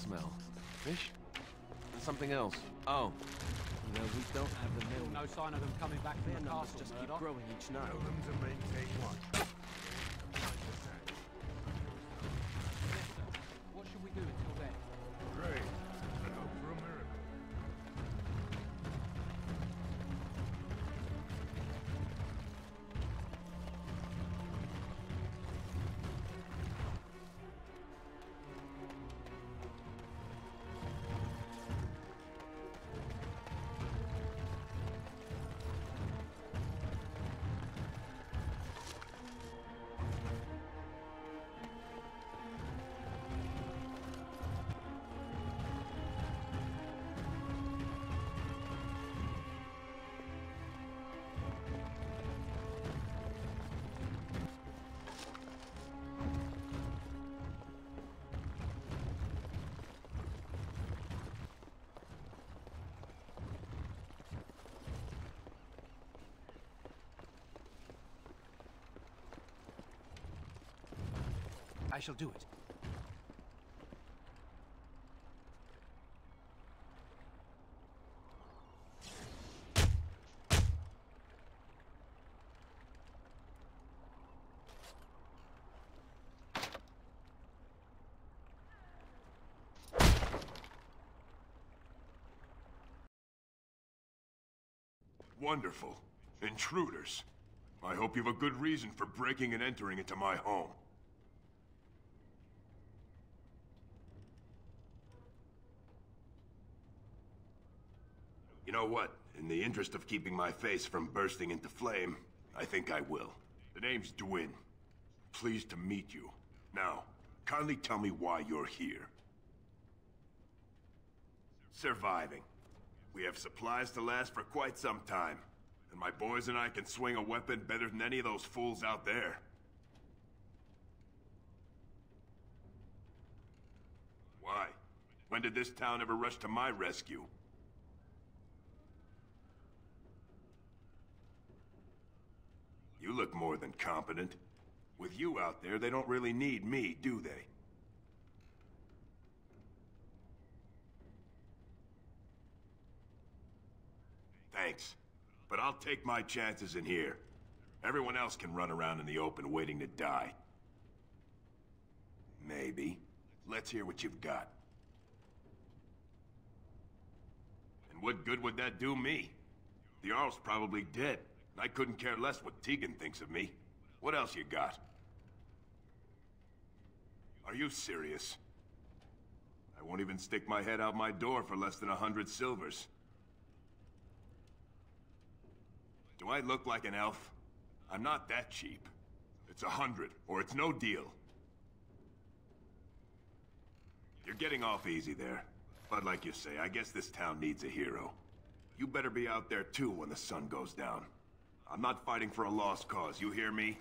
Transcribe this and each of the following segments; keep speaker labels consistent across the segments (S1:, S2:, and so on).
S1: smell? Fish? And something else. Oh. You know, we don't have the
S2: Still
S1: mill.
S2: no sign of them coming back from
S1: Their
S2: the
S1: numbers
S2: castle,
S1: just keep
S2: Murdoch.
S1: growing each night.
S3: Tell them to maintain what?
S2: Yes, sir. What should we do until then?
S3: Pray and hope for a miracle.
S2: I shall do it.
S3: Wonderful. Intruders. I hope you have a good reason for breaking and entering into my home. You know what? In the interest of keeping my face from bursting into flame, I think I will. The name's Dwin. Pleased to meet you. Now, kindly tell me why you're here. Surviving. We have supplies to last for quite some time. And my boys and I can swing a weapon better than any of those fools out there. Why? When did this town ever rush to my rescue? You look more than competent. With you out there, they don't really need me, do they? Thanks. But I'll take my chances in here. Everyone else can run around in the open waiting to die. Maybe. Let's hear what you've got. And what good would that do me? The Jarl's probably dead. I couldn't care less what Tegan thinks of me. What else you got? Are you serious? I won't even stick my head out my door for less than 100 silvers. Do I look like an elf? I'm not that cheap. It's 100, or it's no deal. You're getting off easy there. But like you say, I guess this town needs a hero. You better be out there too when the sun goes down. I'm not fighting for a lost cause, you hear me?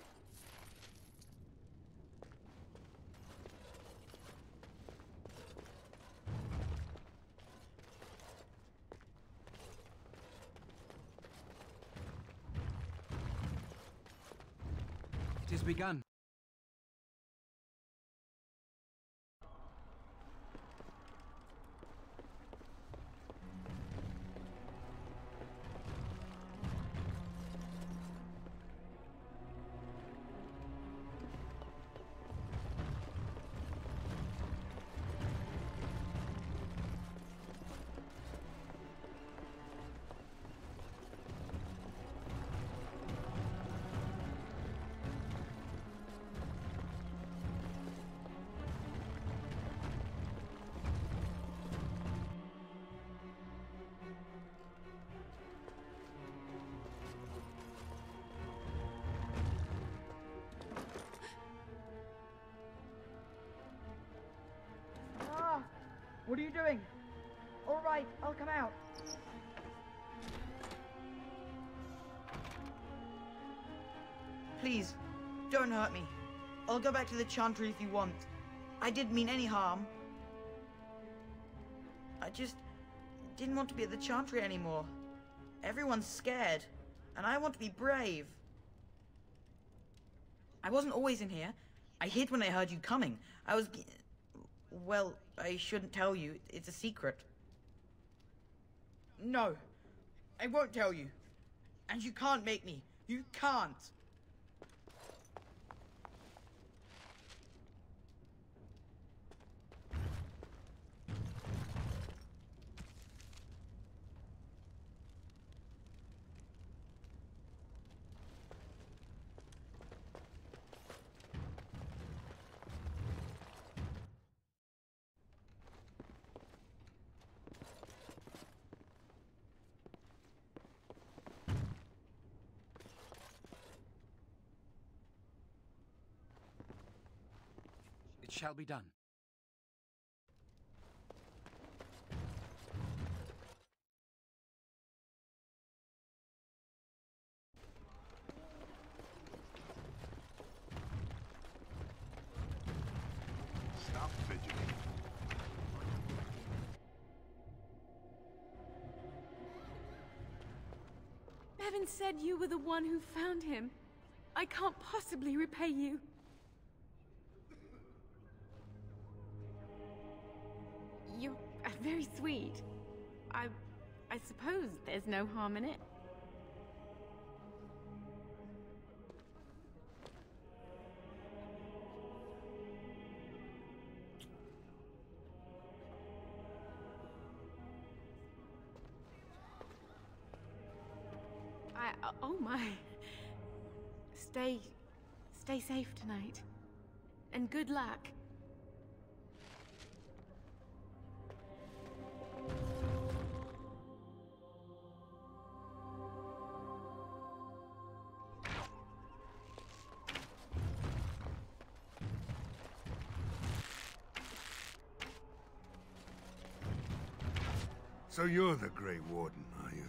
S2: It has begun.
S4: What are you doing? All right, I'll come out. Please, don't hurt me. I'll go back to the Chantry if you want. I didn't mean any harm. I just didn't want to be at the Chantry anymore. Everyone's scared, and I want to be brave. I wasn't always in here. I hid when I heard you coming. Well, I shouldn't tell you. It's a secret. No, I won't tell you. And you can't make me. You can't.
S2: It shall be done.
S3: Stop fidgeting.
S5: Bevan said you were the one who found him. I can't possibly repay you. You're very sweet. I suppose there's no harm in it. Oh my. Stay safe tonight. And good luck.
S6: So you're the Grey Warden, are you?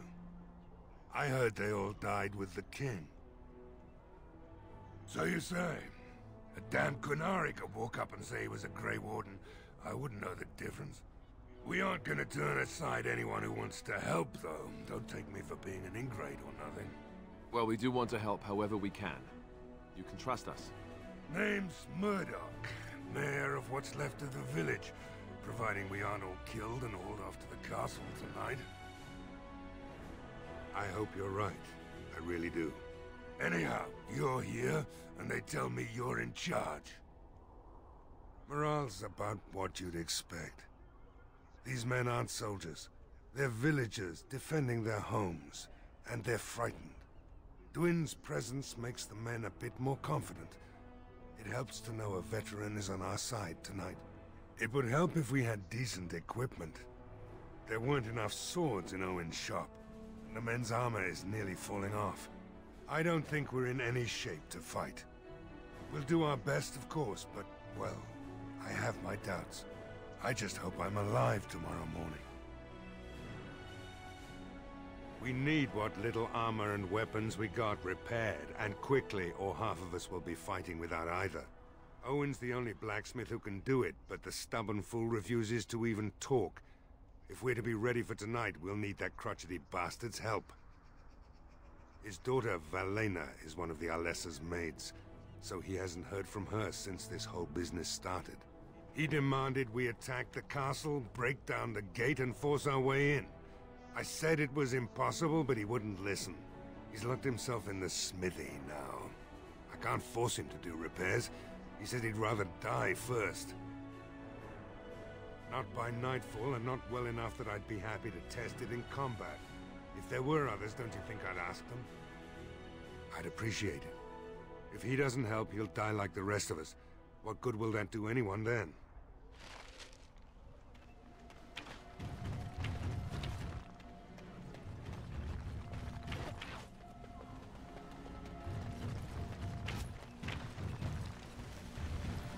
S6: I heard they all died with the king. So you say? A damn Qunari could walk up and say he was a Grey Warden. I wouldn't know the difference. We aren't gonna turn aside anyone who wants to help, though. Don't take me for being an ingrate or nothing.
S1: Well, we do want to help however we can. You can trust us.
S6: Name's Murdoch, mayor of what's left of the village, providing we aren't all killed and hauled off to the castle tonight. I hope you're right. I really do. Anyhow, you're here, and they tell me you're in charge. Morale's about what you'd expect. These men aren't soldiers. They're villagers defending their homes, and they're frightened. Dwin's presence makes the men a bit more confident. It helps to know a veteran is on our side tonight. It would help if we had decent equipment. There weren't enough swords in Owen's shop, and the men's armor is nearly falling off. I don't think we're in any shape to fight. We'll do our best, of course, but, well, I have my doubts. I just hope I'm alive tomorrow morning. We need what little armor and weapons we got repaired, and quickly, or half of us will be fighting without either. Owen's the only blacksmith who can do it, but the stubborn fool refuses to even talk. If we're to be ready for tonight, we'll need that crotchety bastard's help. His daughter, Valena, is one of the Alessa's maids, so he hasn't heard from her since this whole business started. He demanded we attack the castle, break down the gate, and force our way in. I said it was impossible, but he wouldn't listen. He's locked himself in the smithy now. I can't force him to do repairs. He said he'd rather die first. Not by nightfall, and not well enough that I'd be happy to test it in combat. If there were others, don't you think I'd ask them? I'd appreciate it. If he doesn't help, he'll die like the rest of us. What good will that do anyone then?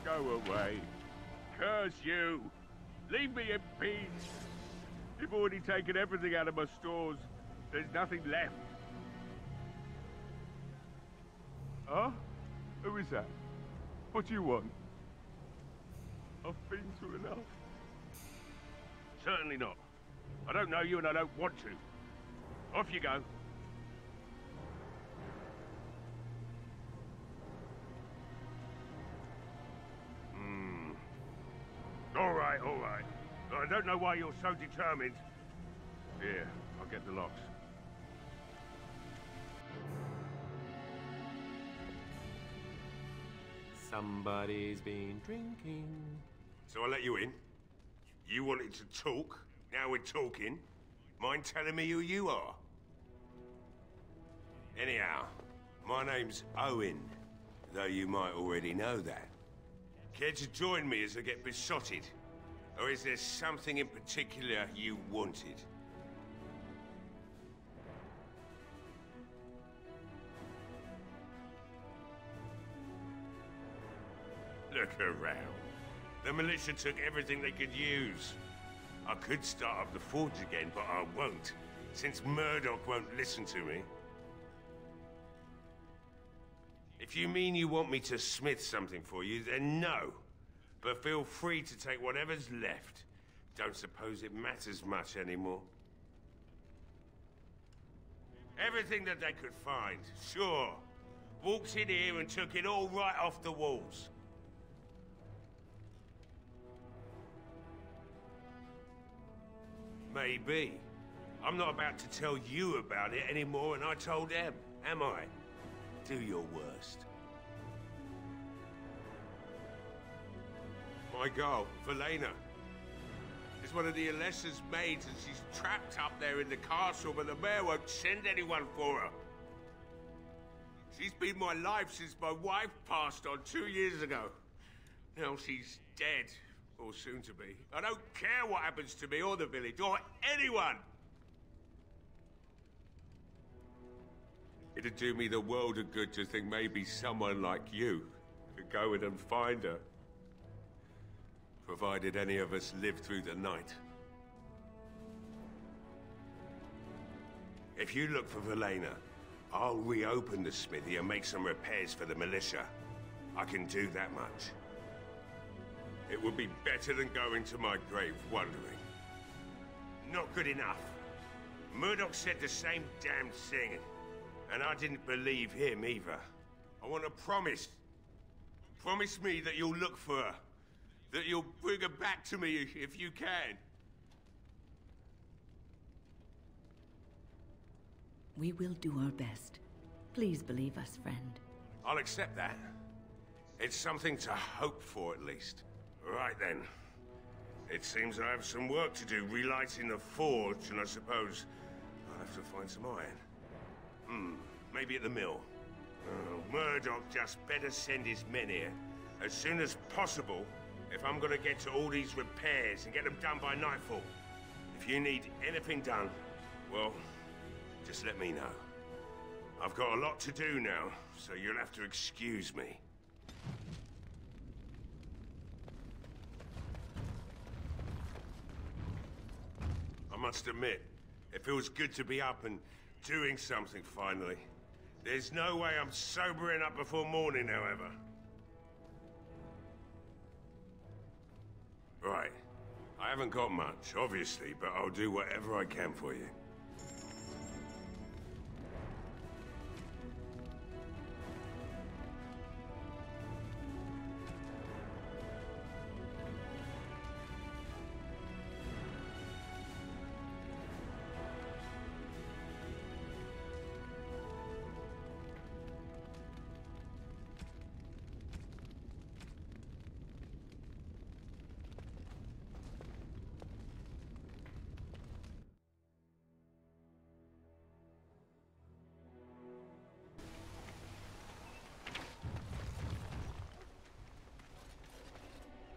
S7: Go away. Curse you. Leave me in peace. You've already taken everything out of my stores. There's nothing left. Huh? Who is that? What do you want? I've been through enough. Certainly not. I don't know you and I don't want to. Off you go. All right. right, all right. I don't know why you're so determined. Here, I'll get the locks.
S1: Somebody's been drinking.
S3: So I let you in. You wanted to talk. Now we're talking. Mind telling me who you are? Anyhow, my name's Owen, though you might already know that. Care to join me as I get besotted? Or is there something in particular you wanted? Look around. The militia took everything they could use. I could start up the forge again, but I won't, since Murdoch won't listen to me. If you mean you want me to smith something for you, then no. But feel free to take whatever's left. Don't suppose it matters much anymore. Everything that they could find, sure. Walked in here and took it all right off the walls. Maybe. I'm not about to tell you about it any more than I told them, am I? Do your worst. My girl, Velena, is one of the Alessa's maids, and she's trapped up there in the castle, but the mayor won't send anyone for her. She's been my life since my wife passed on 2 years ago. Now she's dead. Or soon to be. I don't care what happens to me or the village or anyone. It'd do me the world of good to think maybe someone like you could go in and find her. Provided any of us live through the night. If you look for Velena, I'll reopen the smithy and make some repairs for the militia. I can do that much. It would be better than going to my grave wondering. Not good enough. Murdoch said the same damn thing, and I didn't believe him either. I want a promise. Promise me that you'll look for her. That you'll bring her back to me if you can.
S8: We will do our best. Please believe us, friend.
S3: I'll accept that. It's something to hope for, at least. Right then. It seems I have some work to do relighting the forge, and I suppose I'll have to find some iron. Maybe at the mill. Oh, Murdoch just better send his men here as soon as possible if I'm gonna get to all these repairs and get them done by nightfall. If you need anything done, well, just let me know. I've got a lot to do now, so you'll have to excuse me. I must admit, it feels good to be up and doing something finally. There's no way I'm sobering up before morning, however. Right. I haven't got much, obviously, but I'll do whatever I can for you.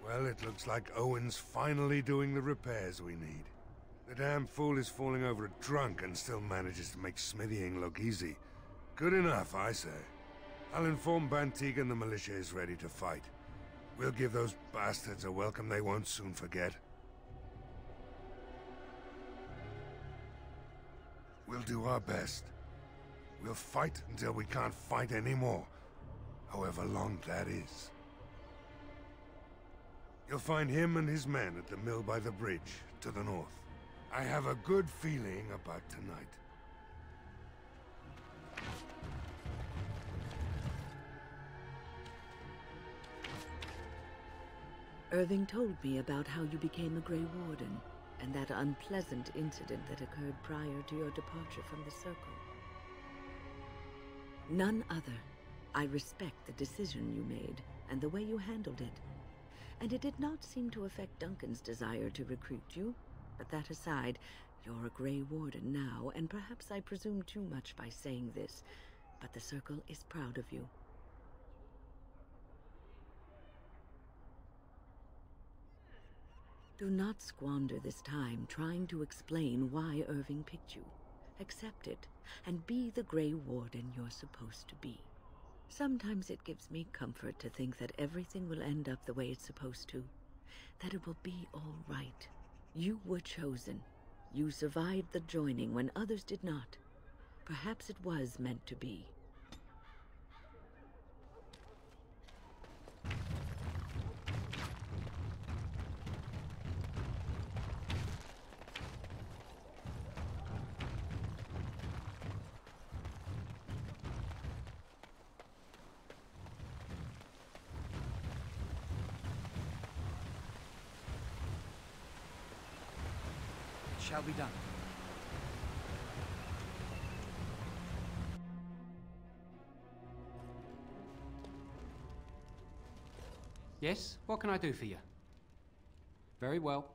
S6: Well, it looks like Owen's finally doing the repairs we need. The damn fool is falling over drunk and still manages to make smithying look easy. Good enough, I say. I'll inform Bantigan the militia is ready to fight. We'll give those bastards a welcome they won't soon forget. We'll do our best. We'll fight until we can't fight anymore, however long that is. You'll find him and his men at the mill by the bridge, to the north. I have a good feeling about tonight.
S8: Irving told me about how you became a Grey Warden, and that unpleasant incident that occurred prior to your departure from the Circle. None other. I respect the decision you made, and the way you handled it. And it did not seem to affect Duncan's desire to recruit you. But that aside, you're a Grey Warden now, and perhaps I presume too much by saying this, but the Circle is proud of you. Do not squander this time trying to explain why Irving picked you. Accept it, and be the Grey Warden you're supposed to be. Sometimes it gives me comfort to think that everything will end up the way it's supposed to. That it will be all right. You were chosen. You survived the joining when others did not. Perhaps it was meant to be.
S2: Shall be done. Yes? What can I do for you? Very well.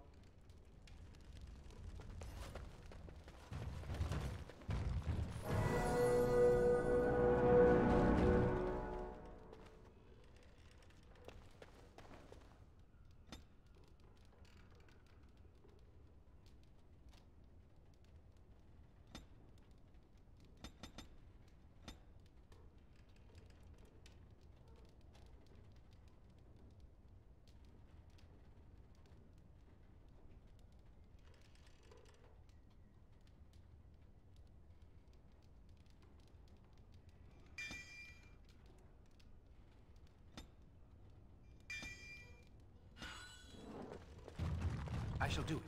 S2: I shall do it.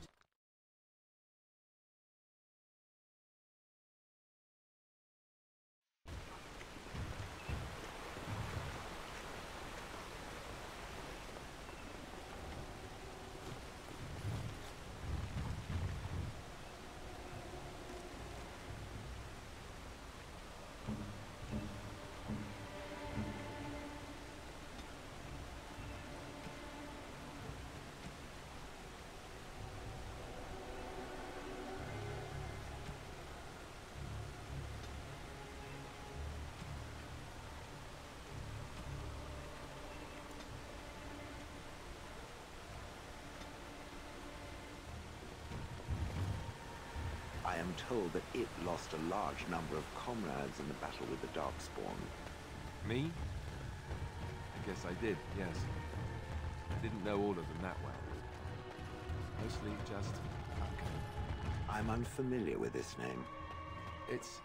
S9: I am told that it lost a large number of comrades in the battle with the Darkspawn.
S1: Me? I guess I did, yes. I didn't know all of them that well. Mostly just Duncan.
S9: I'm unfamiliar with this name.
S1: It's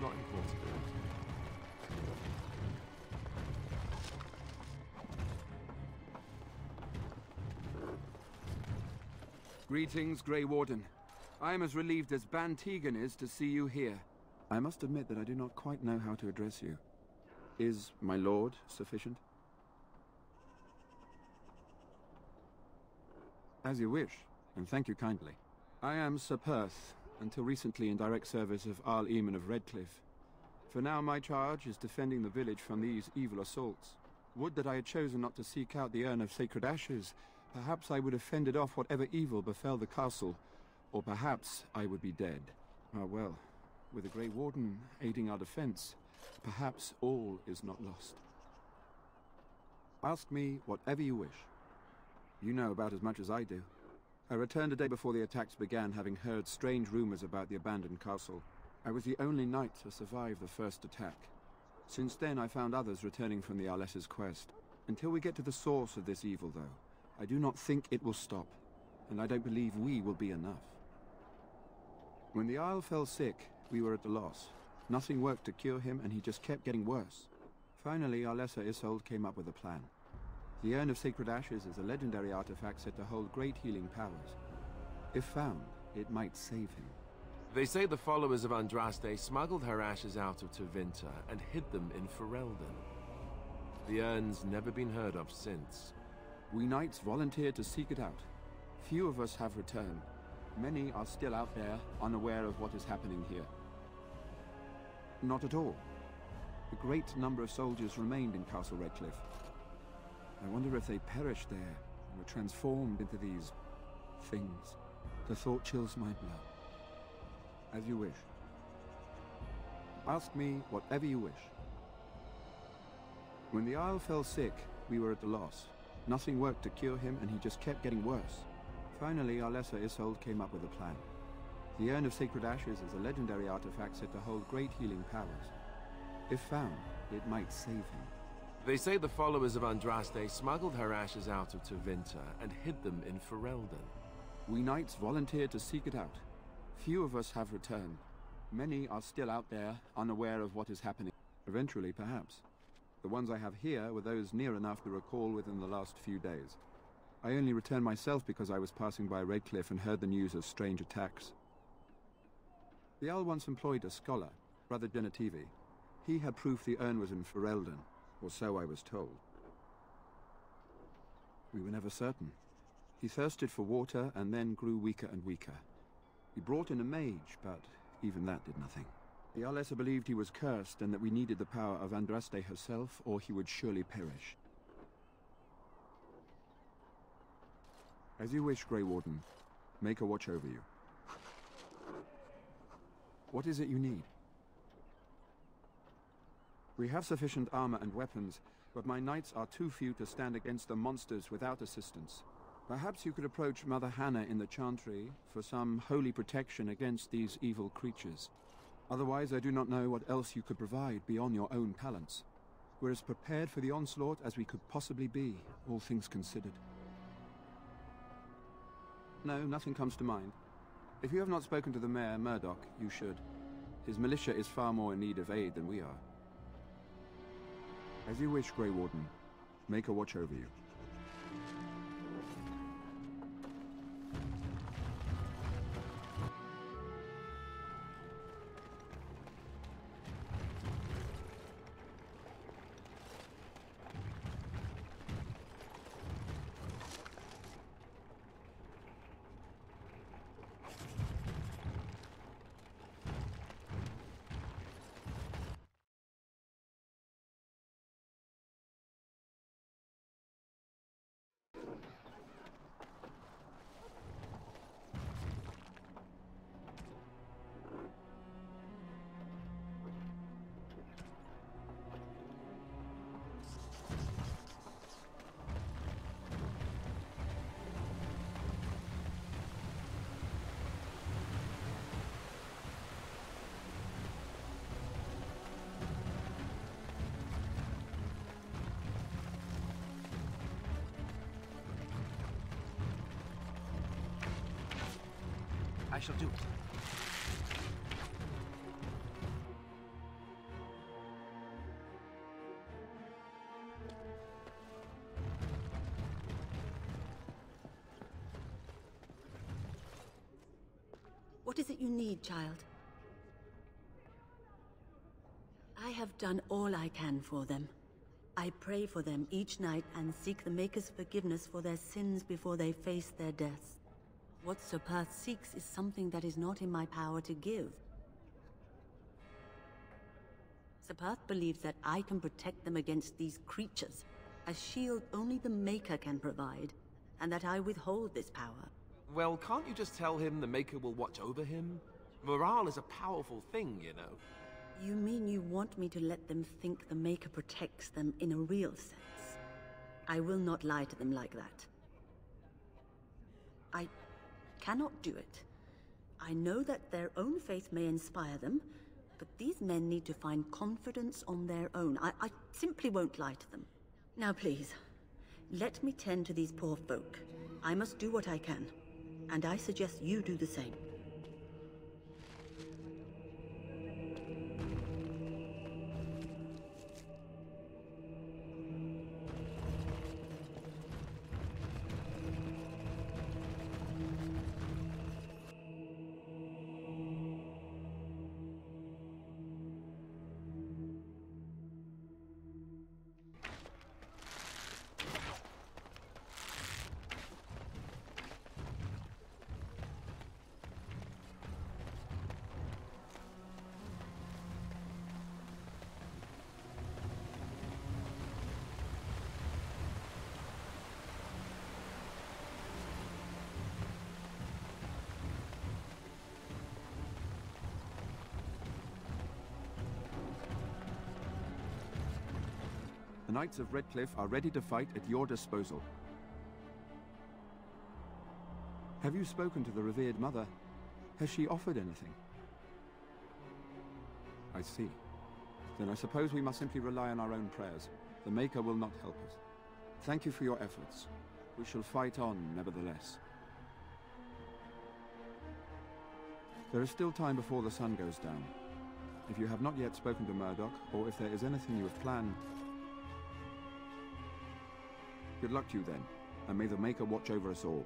S1: not important.
S10: Greetings, Grey Warden. I am as relieved as Ban Tegan is to see you here. I must admit that I do not quite know how to address you. Is my lord sufficient? As you wish, and thank you kindly. I am Sir Perth, until recently in direct service of Arl Eamon of Redcliffe. For now my charge is defending the village from these evil assaults. Would that I had chosen not to seek out the urn of sacred ashes. Perhaps I would have fended off whatever evil befell the castle. Or perhaps I would be dead. Ah well, with a Grey Warden aiding our defense, perhaps all is not lost. Ask me whatever you wish. You know about as much as I do. I returned a day before the attacks began, having heard strange rumors about the abandoned castle. I was the only knight to survive the first attack. Since then I found others returning from the Arlessa's quest. Until we get to the source of this evil, though, I do not think it will stop, and I don't believe we will be enough. When the Isle fell sick, we were at a loss. Nothing worked to cure him, and he just kept getting worse. Finally, Arlessa Isolde came up with a plan. The Urn of Sacred Ashes is a legendary artifact said to hold great healing powers. If found, it might save him.
S1: They say the followers of Andraste smuggled her ashes out of Tevinter and hid them in Ferelden. The urn's never been heard of since.
S10: We knights volunteered to seek it out. Few of us have returned. Many are still out there, unaware of what is happening here. Not at all. A great number of soldiers remained in Castle Redcliffe. I wonder if they perished there, and were transformed into these things. The thought chills my blood. As you wish. Ask me whatever you wish. When the Isle fell sick, we were at a loss. Nothing worked to cure him, and he just kept getting worse. Finally, our lesser Isolde came up with a plan. The Urn of Sacred Ashes is a legendary artifact said to hold great healing powers. If found, it might save him.
S1: They say the followers of Andraste smuggled her ashes out of Tevinter and hid them in Ferelden.
S10: We knights volunteered to seek it out. Few of us have returned. Many are still out there, unaware of what is happening. Eventually, perhaps. The ones I have here were those near enough to recall within the last few days. I only returned myself because I was passing by Redcliffe and heard the news of strange attacks. The Owl once employed a scholar, Brother Genetivi. He had proof the urn was in Ferelden, or so I was told. We were never certain. He thirsted for water and then grew weaker and weaker. He brought in a mage, but even that did nothing. The Alessa believed he was cursed and that we needed the power of Andraste herself, or he would surely perish. As you wish, Grey Warden. Make a watch over you. What is it you need? We have sufficient armor and weapons, but my knights are too few to stand against the monsters without assistance. Perhaps you could approach Mother Hannah in the Chantry for some holy protection against these evil creatures. Otherwise, I do not know what else you could provide beyond your own talents. We're as prepared for the onslaught as we could possibly be, all things considered. No, nothing comes to mind. If you have not spoken to the Mayor, Murdoch, you should. His militia is far more in need of aid than we are. As you wish, Grey Warden. Make a watch over you.
S2: I shall do it.
S8: What is it you need, child? I have done all I can for them. I pray for them each night and seek the Maker's forgiveness for their sins before they face their deaths. What Sir Perth seeks is something that is not in my power to give. Sir Perth believes that I can protect them against these creatures, a shield only the Maker can provide, and that I withhold this power.
S1: Well, can't you just tell him the Maker will watch over him? Morale is a powerful thing, you know.
S8: You mean you want me to let them think the Maker protects them in a real sense? I will not lie to them like that. I cannot do it. I know that their own faith may inspire them, but these men need to find confidence on their own. I simply won't lie to them. Now please, let me tend to these poor folk. I must do what I can, and I suggest you do the same.
S10: The Knights of Redcliffe are ready to fight at your disposal. Have you spoken to the revered mother? Has she offered anything? I see. Then I suppose we must simply rely on our own prayers. The Maker will not help us. Thank you for your efforts. We shall fight on, nevertheless. There is still time before the sun goes down. If you have not yet spoken to Murdoch, or if there is anything you have planned... Good luck to you then, and may the Maker watch over us all.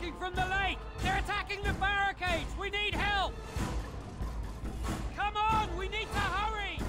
S2: attacking from the lake! They're attacking the barricades! We need help! Come on! We need to hurry!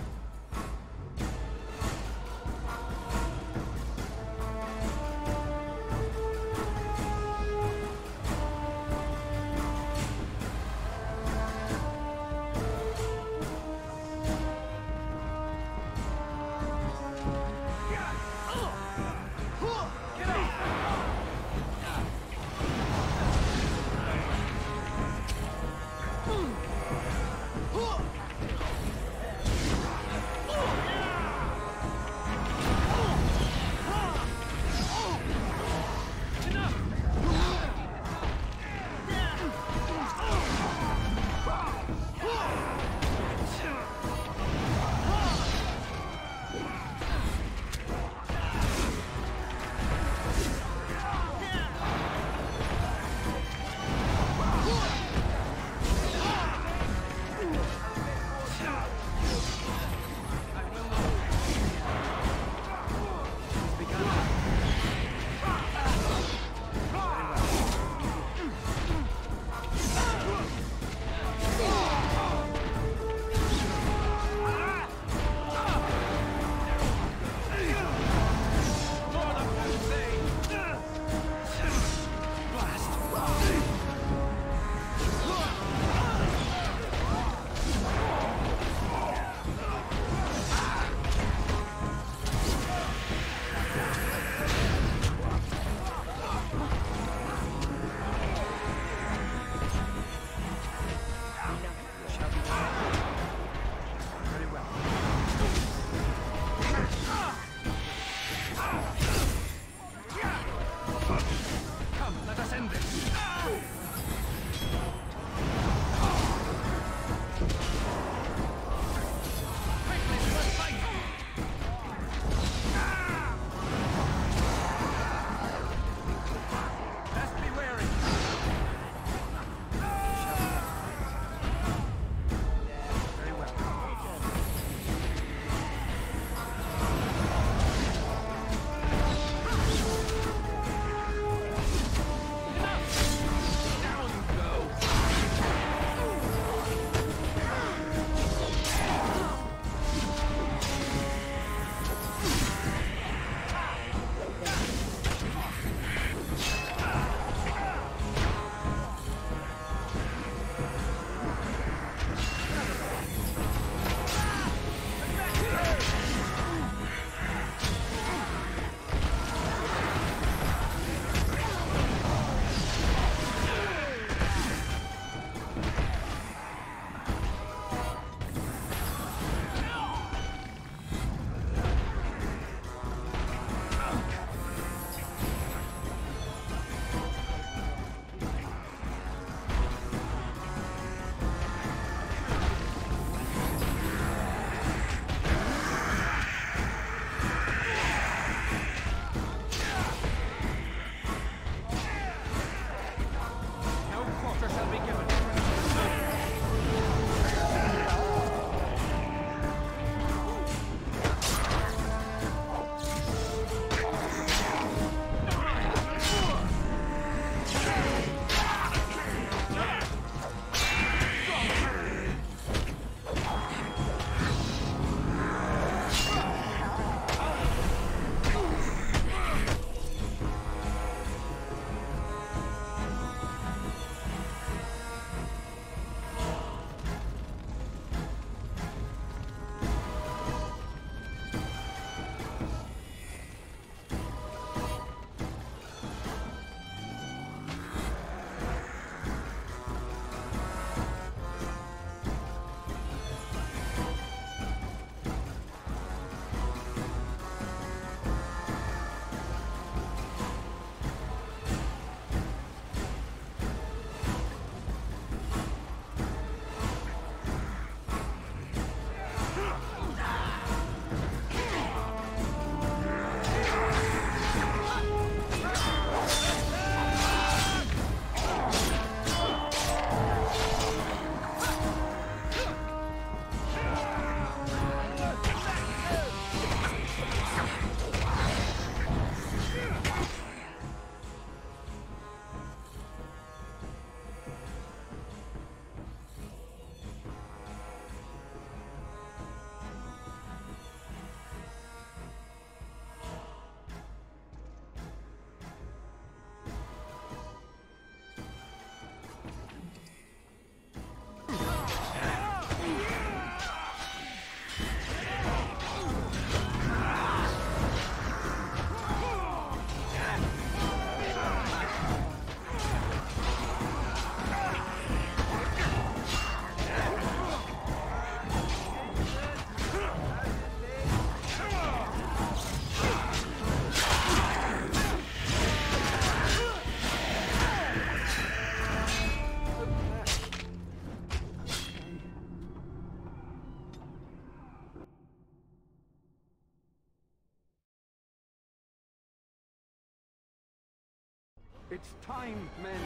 S10: It's time, men.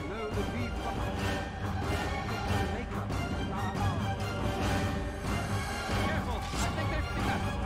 S10: Know the beat Maker.
S2: Careful! I think they've seen us!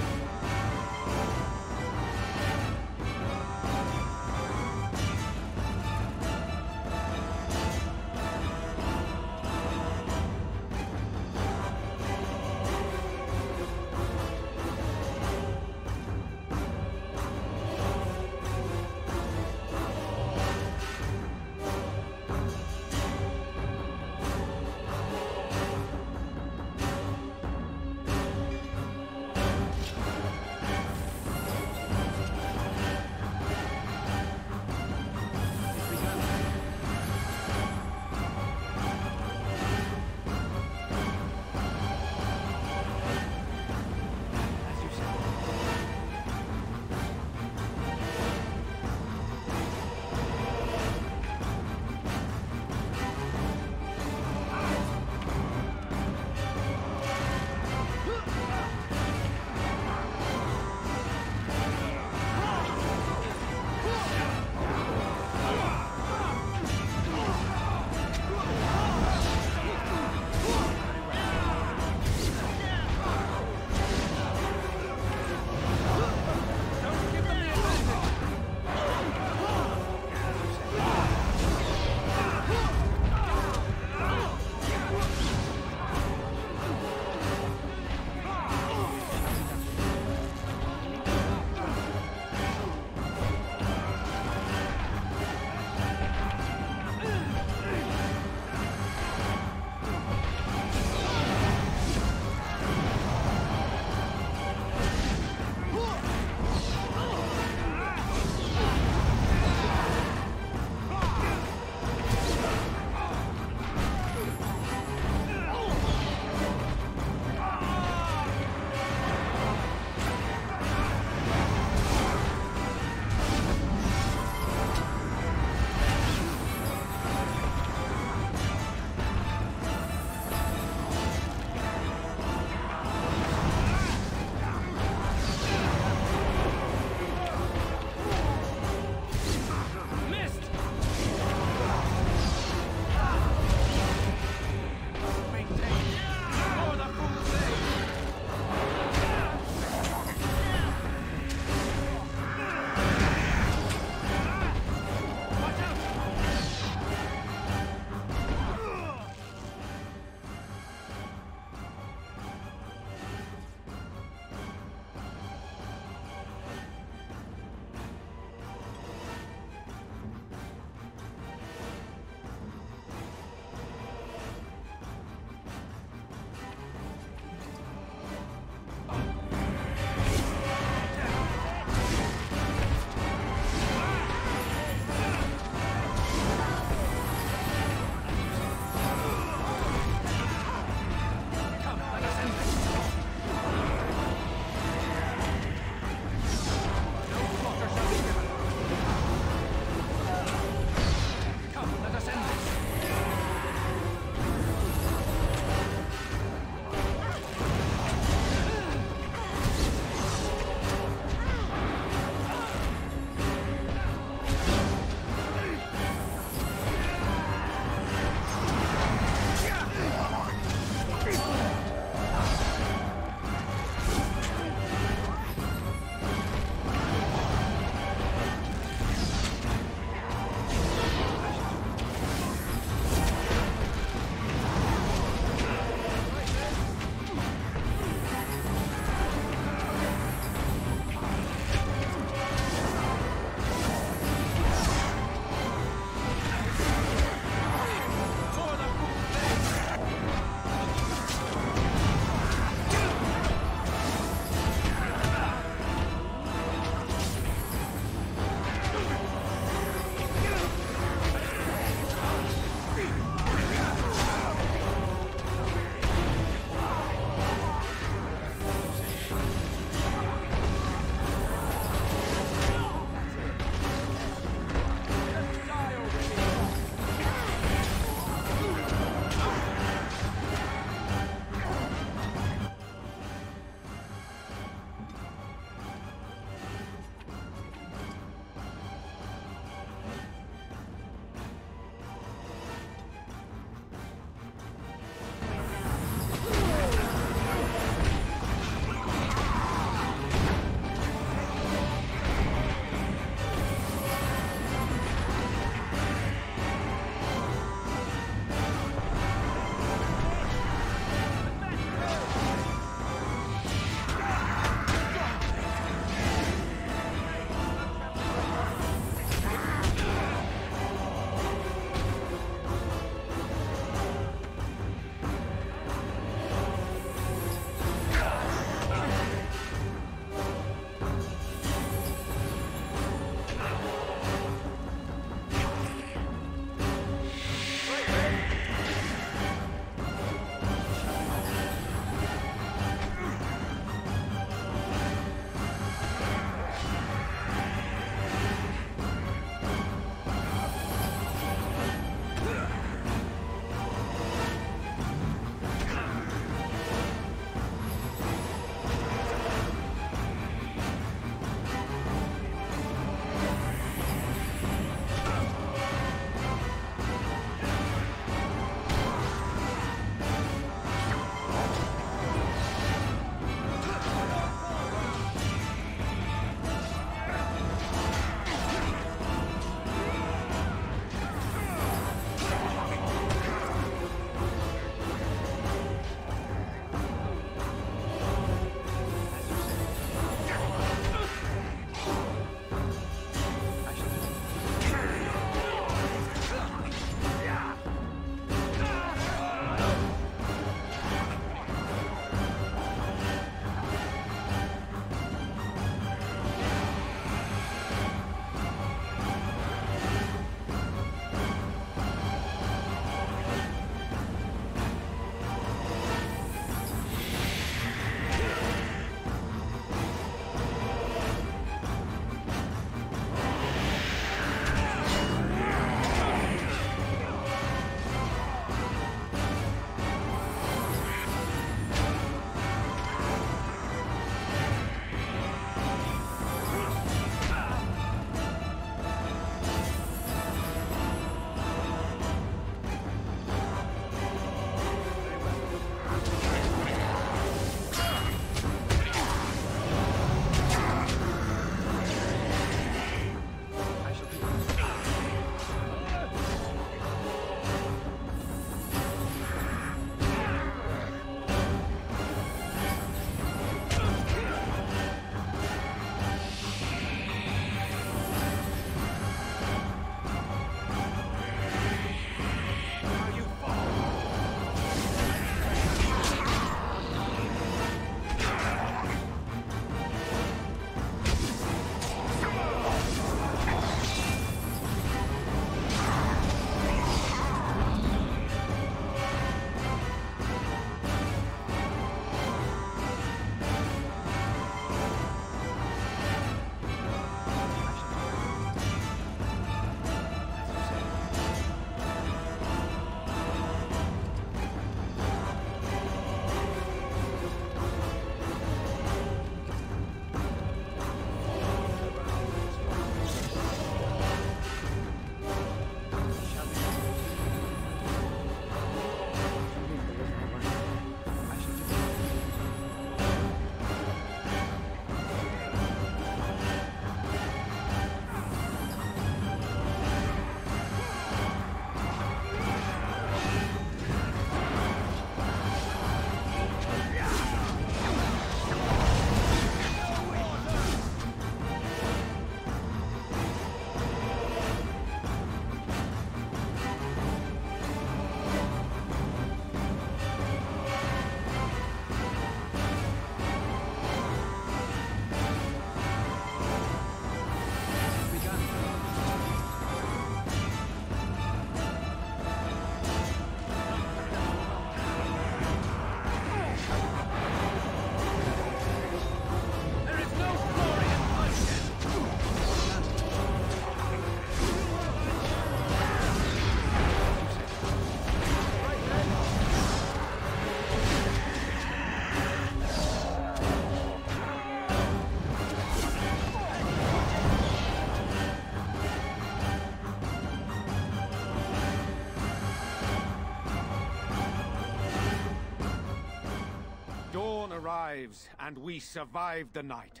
S11: lives, and we survived the night.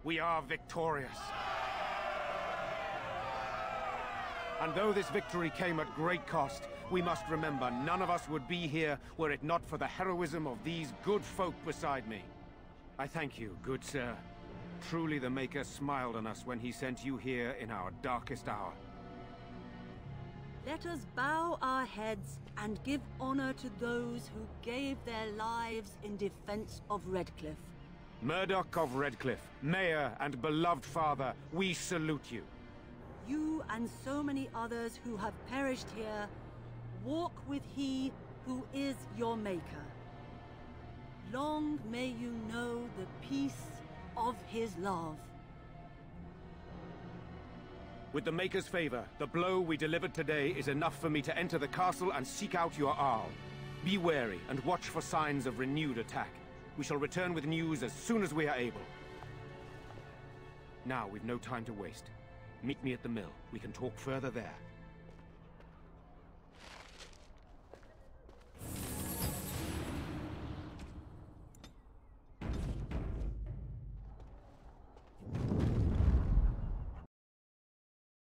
S11: We are victorious. And though this victory came at great cost, we must remember none of us would be here were it not for the heroism of these good folk beside me. I thank you, good sir. Truly the Maker smiled on us when he sent you here in our darkest hour.
S12: Let us bow our heads and give honor to those who gave their lives in defense of Redcliffe.
S11: Murdoch of Redcliffe, Mayor and beloved father, we salute you.
S12: You and so many others who have perished here, walk with he who is your Maker. Long may you know the peace of his love.
S11: With the Maker's favor, the blow we delivered today is enough for me to enter the castle and seek out your Arl. Be wary and watch for signs of renewed attack. We shall return with news as soon as we are able. Now, we've no time to waste. Meet me at the mill. We can talk further there.